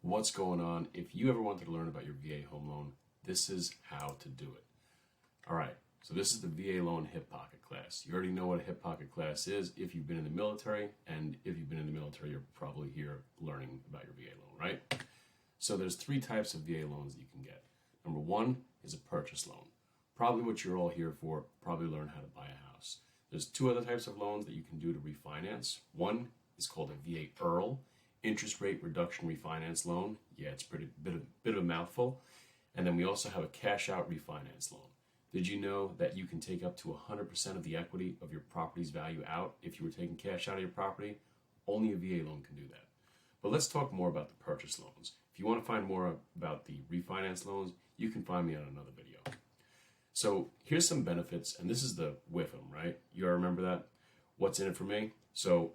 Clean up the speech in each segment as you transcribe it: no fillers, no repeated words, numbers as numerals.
What's going on? If you ever wanted to learn about your VA home loan, this is how to do it. All right, so this is the VA loan hip pocket class. You already know what a hip pocket class is if you've been in the military, and if you've been in the military, you're probably here learning about your VA loan, right? So there's three types of VA loans that you can get. Number one is a purchase loan. Probably what you're all here for, probably learn how to buy a house. There's two other types of loans that you can do to refinance. One is called a VA IRRL, interest rate reduction refinance loan. Yeah, it's bit of a mouthful. And then we also have a cash out refinance loan. Did you know that you can take up to 100% of the equity of your property's value out if you were taking cash out of your property? Only a VA loan can do that. But let's talk more about the purchase loans. If you want to find more about the refinance loans, you can find me on another video. So here's some benefits, and this is the WIFM, right? You all remember that? What's in it for me? So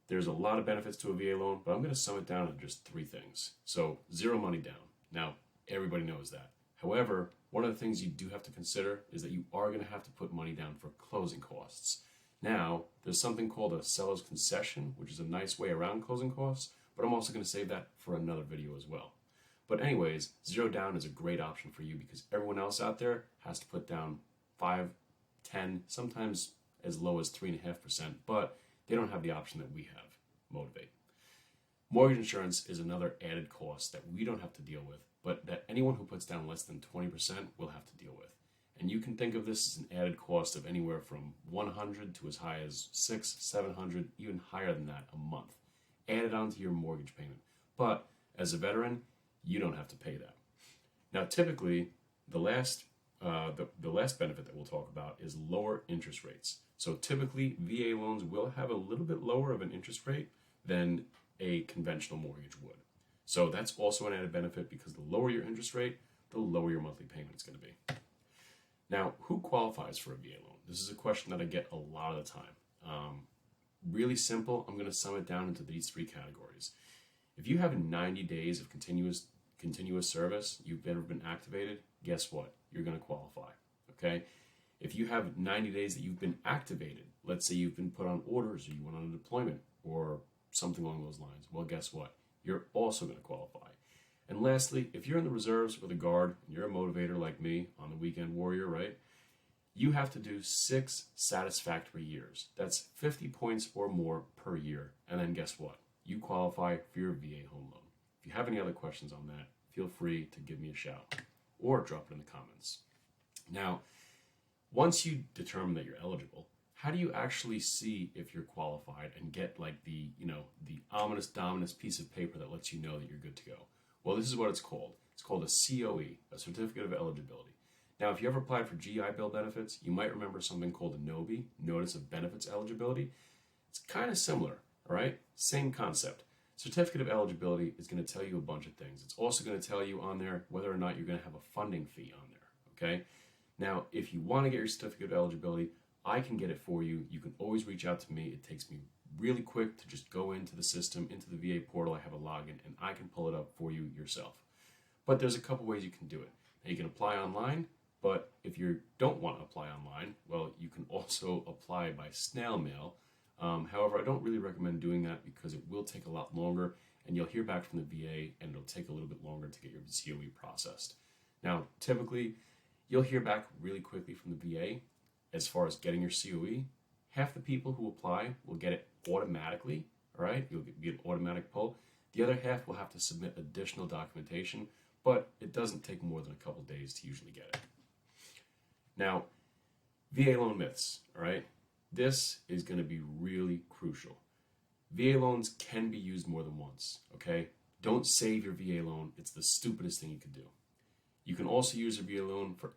there's a lot of benefits to a VA loan, but I'm going to sum it down to just three things. So zero money down. Now, everybody knows that. However, one of the things you do have to consider is that you are going to have to put money down for closing costs. Now, there's something called a seller's concession, which is a nice way around closing costs, but I'm also going to save that for another video as well. But anyways, zero down is a great option for you because everyone else out there has to put down 5, 10, sometimes as low as 3.5%, but they don't have the option that we have, Motivate. Mortgage insurance is another added cost that we don't have to deal with, but that anyone who puts down less than 20% will have to deal with. And you can think of this as an added cost of anywhere from $100 to as high as $600, $700, even higher than that a month, added onto your mortgage payment. But as a veteran, you don't have to pay that. Now, typically, the last benefit that we'll talk about is lower interest rates. So typically, VA loans will have a little bit lower of an interest rate than a conventional mortgage would. So that's also an added benefit because the lower your interest rate, the lower your monthly payment is going to be. Now, who qualifies for a VA loan? This is a question that I get a lot of the time. Really simple. I'm going to sum it down into these three categories. If you have 90 days of continuous service, you've never been activated, guess what? You're going to qualify, okay? If you have 90 days that you've been activated, let's say you've been put on orders or you went on a deployment or something along those lines, well, guess what? You're also going to qualify. And lastly, if you're in the reserves or the guard and you're a motivator like me on the weekend warrior, right? You have to do 6 satisfactory years. That's 50 points or more per year. And then guess what? You qualify for your VA home loan. If you have any other questions on that, feel free to give me a shout or drop it in the comments. Now, once you determine that you're eligible, how do you actually see if you're qualified and get like the ominous piece of paper that lets you know that you're good to go? Well, this is what it's called. It's called a COE, a Certificate of Eligibility. Now, if you ever applied for GI Bill benefits, you might remember something called a NOBE, Notice of Benefits Eligibility. It's kind of similar, all right? Same concept. Certificate of Eligibility is going to tell you a bunch of things. It's also going to tell you on there whether or not you're going to have a funding fee on there, okay? Now, if you want to get your Certificate of Eligibility, I can get it for you. You can always reach out to me. It takes me really quick to just go into the system, into the VA portal. I have a login, and I can pull it up for you yourself. But there's a couple ways you can do it. Now, you can apply online, but if you don't want to apply online, well, you can also apply by snail mail. However, I don't really recommend doing that because it will take a lot longer, and you'll hear back from the VA, and it'll take a little bit longer to get your COE processed. Now, typically, you'll hear back really quickly from the VA as far as getting your COE. Half the people who apply will get it automatically, all right? You'll get an automatic pull. The other half will have to submit additional documentation, but it doesn't take more than a couple days to usually get it. Now, VA loan myths, all right? This is going to be really crucial. VA loans can be used more than once, okay? Don't save your VA loan. It's the stupidest thing you could do. You can also use a VA loan for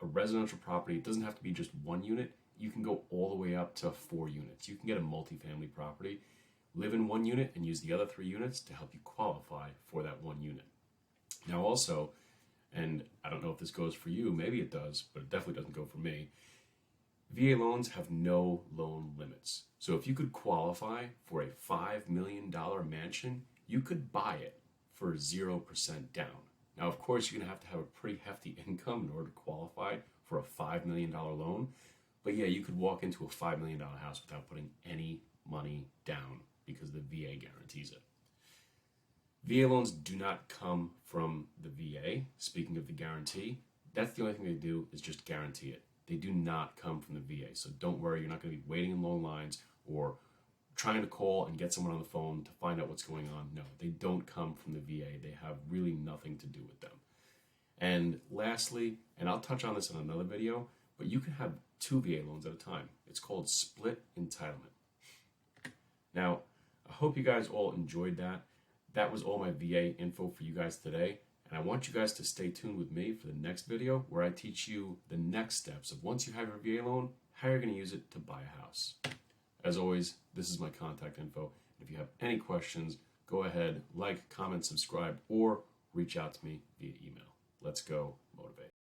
a residential property. It doesn't have to be just one unit. You can go all the way up to 4 units. You can get a multifamily property, live in 1 unit, and use the other 3 units to help you qualify for that 1 unit. Now also, and I don't know if this goes for you, maybe it does, but it definitely doesn't go for me, VA loans have no loan limits. So if you could qualify for a $5 million mansion, you could buy it for 0% down. Now, of course, you're going to have a pretty hefty income in order to qualify for a $5 million loan. But yeah, you could walk into a $5 million house without putting any money down because the VA guarantees it. VA loans do not come from the VA. Speaking of the guarantee, that's the only thing they do is just guarantee it. They do not come from the VA. So don't worry, you're not going to be waiting in long lines or trying to call and get someone on the phone to find out what's going on. No, they don't come from the VA. They have really nothing to do with them. And lastly, and I'll touch on this in another video, but you can have 2 VA loans at a time. It's called split entitlement. Now, I hope you guys all enjoyed that. That was all my VA info for you guys today. And I want you guys to stay tuned with me for the next video where I teach you the next steps of once you have your VA loan, how you're going to use it to buy a house. As always, this is my contact info. If you have any questions, go ahead, like, comment, subscribe, or reach out to me via email. Let's go motivate.